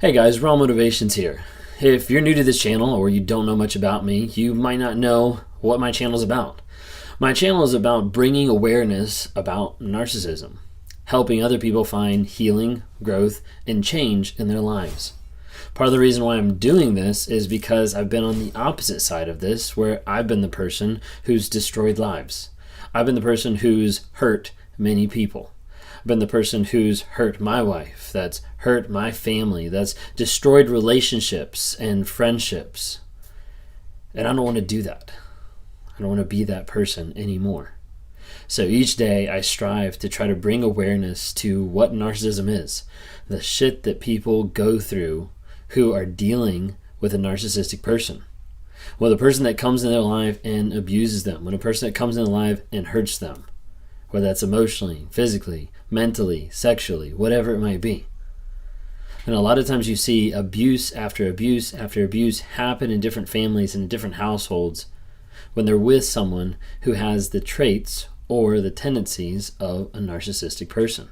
Hey guys, Raw Motivations here. If you're new to this channel or you don't know much about me, you might not know what my channel is about. My channel is about bringing awareness about narcissism, helping other people find healing, growth, and change in their lives. Part of the reason why I'm doing this is because I've been on the opposite side of this, where I've been the person who's destroyed lives. I've been the person who's hurt many people. I've been the person who's hurt my wife, that's hurt my family, that's destroyed relationships and friendships. And I don't want to do that. I don't want to be that person anymore. So each day I strive to try to bring awareness to what narcissism is, the shit that people go through who are dealing with a narcissistic person. Well, the person that comes in their life and abuses them, when a person that comes in their life and hurts them, whether that's emotionally, physically, mentally, sexually, whatever it might be. And a lot of times you see abuse after abuse after abuse happen in different families and in different households when they're with someone who has the traits or the tendencies of a narcissistic person.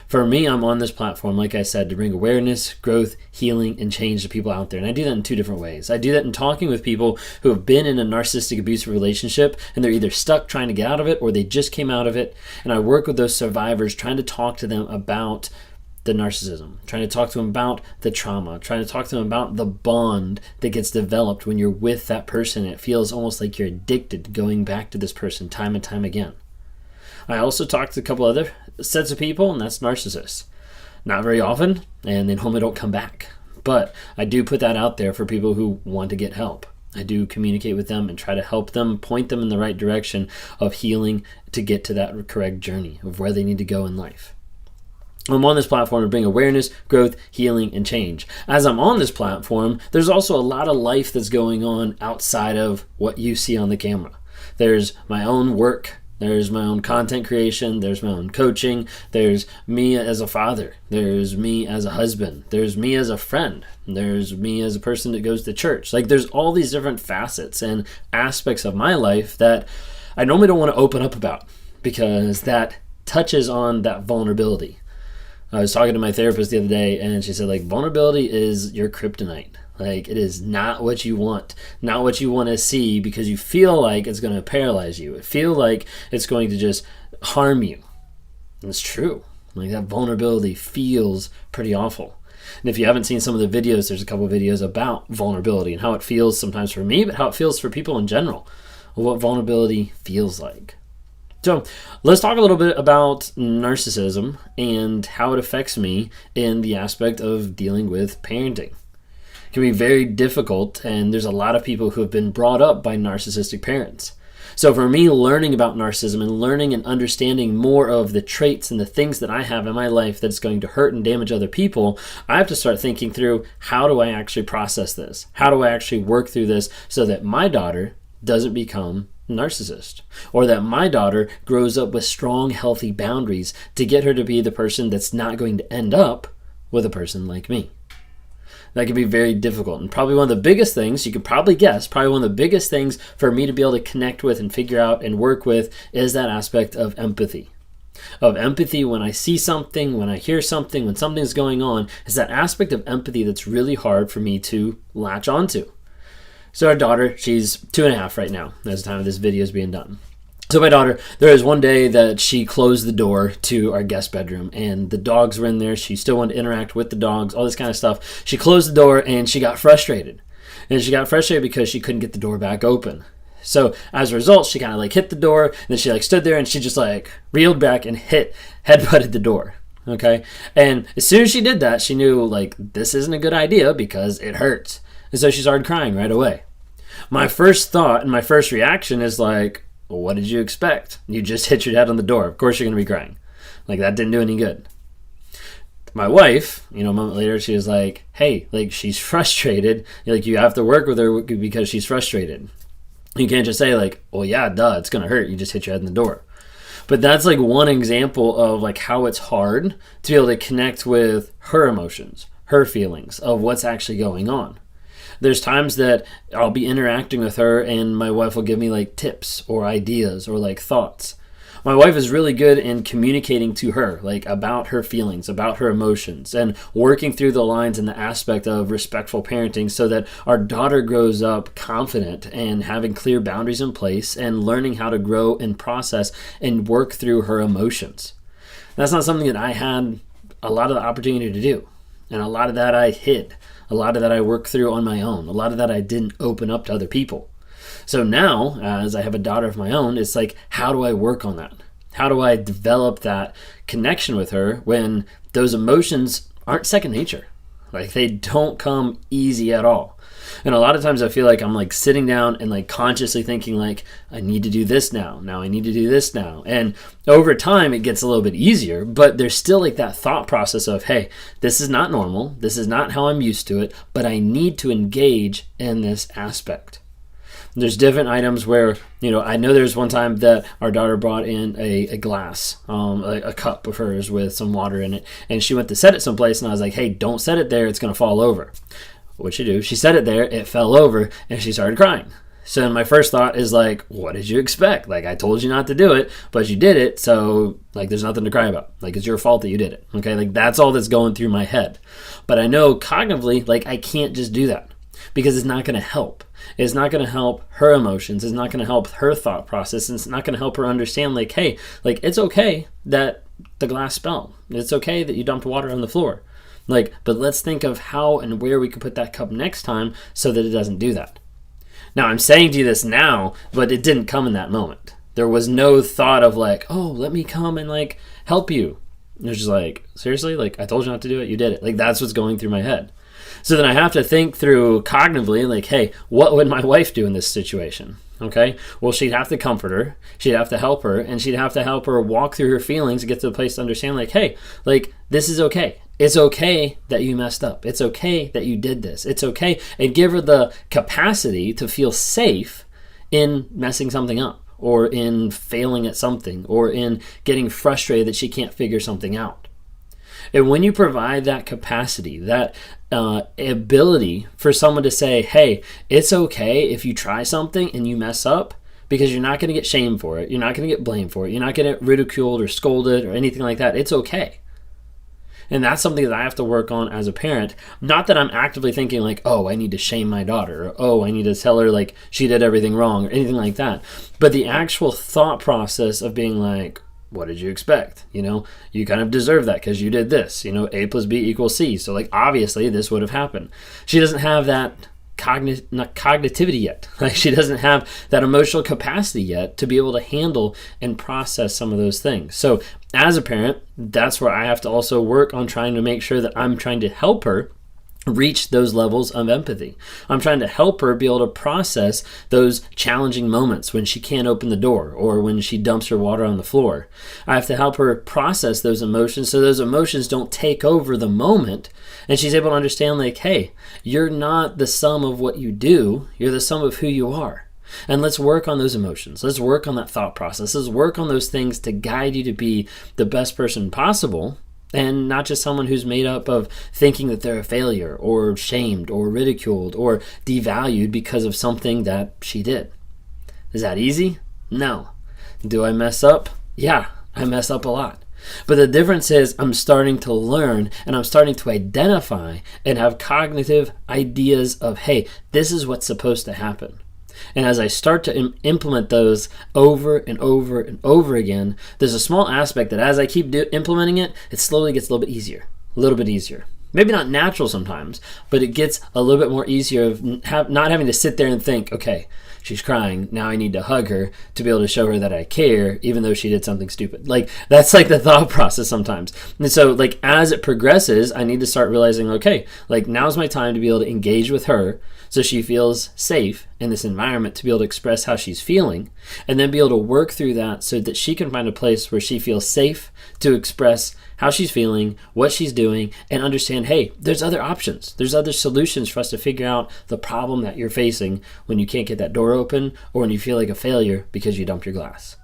For me, I'm on this platform, like I said, to bring awareness, growth, healing, and change to people out there. And I do that in two different ways. I do that in talking with people who have been in a narcissistic abusive relationship and they're either stuck trying to get out of it or they just came out of it. And I work with those survivors trying to talk to them about the narcissism, trying to talk to them about the trauma, trying to talk to them about the bond that gets developed when you're with that person. It feels almost like you're addicted to going back to this person time and time again. I also talk to a couple other sets of people, and that's narcissists. Not very often, and they normally don't come back. But I do put that out there for people who want to get help. I do communicate with them and try to help them, point them in the right direction of healing to get to that correct journey of where they need to go in life. I'm on this platform to bring awareness, growth, healing, and change. As I'm on this platform, there's also a lot of life that's going on outside of what you see on the camera. There's my own work. There's my own content creation. There's my own coaching. There's me as a father. There's me as a husband. There's me as a friend. There's me as a person that goes to church. Like, there's all these different facets and aspects of my life that I normally don't want to open up about because that touches on that vulnerability. I was talking to my therapist the other day and she said, vulnerability is your kryptonite. It is not what you want, not what you want to see because you feel like it's going to paralyze you. It feels like it's going to just harm you. And it's true. That vulnerability feels pretty awful. And if you haven't seen some of the videos, there's a couple of videos about vulnerability and how it feels sometimes for me, but how it feels for people in general, what vulnerability feels like. So let's talk a little bit about narcissism and how it affects me in the aspect of dealing with parenting. It can be very difficult, and there's a lot of people who have been brought up by narcissistic parents. So for me, learning about narcissism and learning and understanding more of the traits and the things that I have in my life that's going to hurt and damage other people, I have to start thinking through, how do I actually process this? How do I actually work through this so that my daughter doesn't become narcissist, or that my daughter grows up with strong, healthy boundaries to get her to be the person that's not going to end up with a person like me. That can be very difficult, and probably one of the biggest things, you can probably guess, probably one of the biggest things for me to be able to connect with and figure out and work with is that aspect of empathy. Of empathy when I see something, when I hear something, when something's going on, is that aspect of empathy that's really hard for me to latch onto. So our daughter, she's 2.5 right now, as the time of this video is being done. So my daughter, there was one day that she closed the door to our guest bedroom and the dogs were in there. She still wanted to interact with the dogs, all this kind of stuff. She closed the door and she got frustrated. And she got frustrated because she couldn't get the door back open. So as a result, she kind of hit the door, and then she stood there and she just reeled back and headbutted the door. Okay. And as soon as she did that, she knew this isn't a good idea because it hurts. And so she started crying right away. My first thought and my first reaction is well, what did you expect? You just hit your head on the door. Of course you're going to be crying. That didn't do any good. My wife, a moment later, she was hey, she's frustrated. You have to work with her because she's frustrated. You can't just say well, yeah, duh, it's going to hurt. You just hit your head on the door. But that's one example of how it's hard to be able to connect with her emotions, her feelings of what's actually going on. There's times that I'll be interacting with her and my wife will give me tips or ideas or thoughts. My wife is really good in communicating to her, like about her feelings, about her emotions, and working through the lines in the aspect of respectful parenting so that our daughter grows up confident and having clear boundaries in place and learning how to grow and process and work through her emotions. That's not something that I had a lot of the opportunity to do. And a lot of that I hid. A lot of that I worked through on my own. A lot of that I didn't open up to other people. So now, as I have a daughter of my own, it's like, how do I work on that? How do I develop that connection with her when those emotions aren't second nature? Like, they don't come easy at all. And a lot of times I feel like I'm like sitting down and like consciously thinking like, I need to do this now. Now I need to do this now. And over time it gets a little bit easier, but there's still like that thought process of, hey, this is not normal. This is not how I'm used to it, but I need to engage in this aspect. There's different items where, I know there's one time that our daughter brought in a glass, a cup of hers with some water in it, and she went to set it someplace, and I was like, hey, don't set it there, it's going to fall over. What'd she do? She set it there, it fell over, and she started crying. So then my first thought is like, what did you expect? Like, I told you not to do it, but you did it, so like there's nothing to cry about. Like, it's your fault that you did it. Okay, like that's all that's going through my head. But I know cognitively, like I can't just do that because it's not going to help. It's not going to help her emotions. It's not going to help her thought process. And it's not going to help her understand like, hey, like it's okay that the glass fell. It's okay that you dumped water on the floor. Like, but let's think of how and where we could put that cup next time so that it doesn't do that. Now, I'm saying to you this now, but it didn't come in that moment. There was no thought of like, oh, let me come and like help you. It was just like, seriously? Like, I told you not to do it. You did it. Like, that's what's going through my head. So then I have to think through cognitively, like, hey, what would my wife do in this situation? Okay, well, she'd have to comfort her, she'd have to help her, and she'd have to help her walk through her feelings and get to the place to understand, like, hey, like, this is okay. It's okay that you messed up. It's okay that you did this. It's okay. And give her the capacity to feel safe in messing something up or in failing at something or in getting frustrated that she can't figure something out. And when you provide that capacity, that ability for someone to say, hey, it's okay if you try something and you mess up, because you're not going to get shamed for it. You're not going to get blamed for it. You're not going to get ridiculed or scolded or anything like that. It's okay. And that's something that I have to work on as a parent. Not that I'm actively thinking like, oh, I need to shame my daughter. Or, oh, I need to tell her like she did everything wrong or anything like that. But the actual thought process of being like, what did you expect? You kind of deserve that because you did this. A plus B equals C. So like obviously this would have happened. She doesn't have that cognitivity yet. Like she doesn't have that emotional capacity yet to be able to handle and process some of those things. So as a parent, that's where I have to also work on trying to make sure that I'm trying to help her reach those levels of empathy. I'm trying to help her be able to process those challenging moments when she can't open the door or when she dumps her water on the floor. I have to help her process those emotions so those emotions don't take over the moment and she's able to understand like, hey, you're not the sum of what you do, you're the sum of who you are. And let's work on those emotions. Let's work on that thought process. Let's work on those things to guide you to be the best person possible. And not just someone who's made up of thinking that they're a failure or shamed or ridiculed or devalued because of something that she did. Is that easy? No. Do I mess up? Yeah, I mess up a lot. But the difference is I'm starting to learn and I'm starting to identify and have cognitive ideas of, hey, this is what's supposed to happen. And as I start to implement those over and over and over again, there's a small aspect that as I keep implementing it, it slowly gets a little bit easier. Maybe not natural sometimes, but it gets a little bit more easier of not having to sit there and think, okay, she's crying, now I need to hug her to be able to show her that I care, even though she did something stupid. Like, that's like the thought process sometimes. And so, like, as it progresses, I need to start realizing, okay, like, now's my time to be able to engage with her so she feels safe in this environment to be able to express how she's feeling, and then be able to work through that so that she can find a place where she feels safe to express how she's feeling, what she's doing, and understand, hey, there's other options. There's other solutions for us to figure out the problem that you're facing when you can't get that door open or when you feel like a failure because you dumped your glass.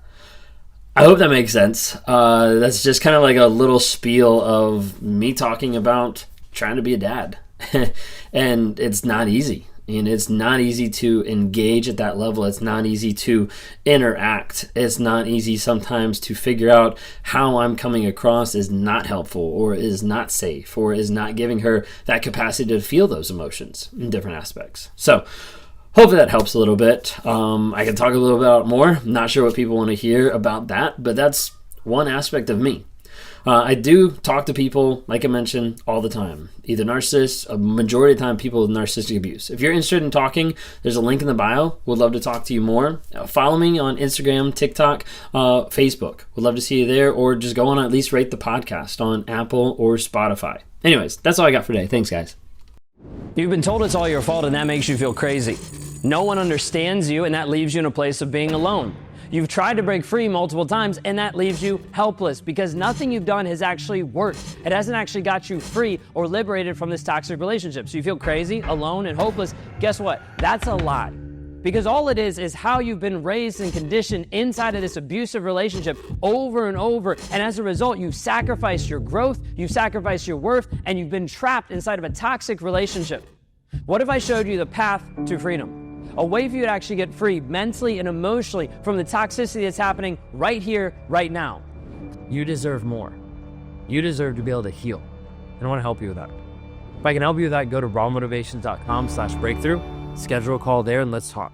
I hope that makes sense. That's just kind of like a little spiel of me talking about trying to be a dad. And it's not easy. And it's not easy to engage at that level. It's not easy to interact. It's not easy sometimes to figure out how I'm coming across is not helpful or is not safe or is not giving her that capacity to feel those emotions in different aspects. So hopefully that helps a little bit. I can talk a little bit more. Not sure what people want to hear about that, but that's one aspect of me. I do talk to people, like I mentioned, all the time. Either narcissists, a majority of the time people with narcissistic abuse. If you're interested in talking, there's a link in the bio. Would love to talk to you more. Follow me on Instagram, TikTok, Facebook. Would love to see you there, or just go on and at least rate the podcast on Apple or Spotify. Anyways, that's all I got for today. Thanks, guys. You've been told it's all your fault, and that makes you feel crazy. No one understands you, and that leaves you in a place of being alone. You've tried to break free multiple times, and that leaves you helpless because nothing you've done has actually worked. It hasn't actually got you free or liberated from this toxic relationship. So you feel crazy, alone, and hopeless. Guess what? That's a lie. Because all it is how you've been raised and conditioned inside of this abusive relationship over and over. And as a result, you've sacrificed your growth, you've sacrificed your worth, and you've been trapped inside of a toxic relationship. What if I showed you the path to freedom? A way for you to actually get free mentally and emotionally from the toxicity that's happening right here, right now. You deserve more. You deserve to be able to heal. And I want to help you with that. If I can help you with that, go to rawmotivations.com/breakthrough, schedule a call there, and let's talk.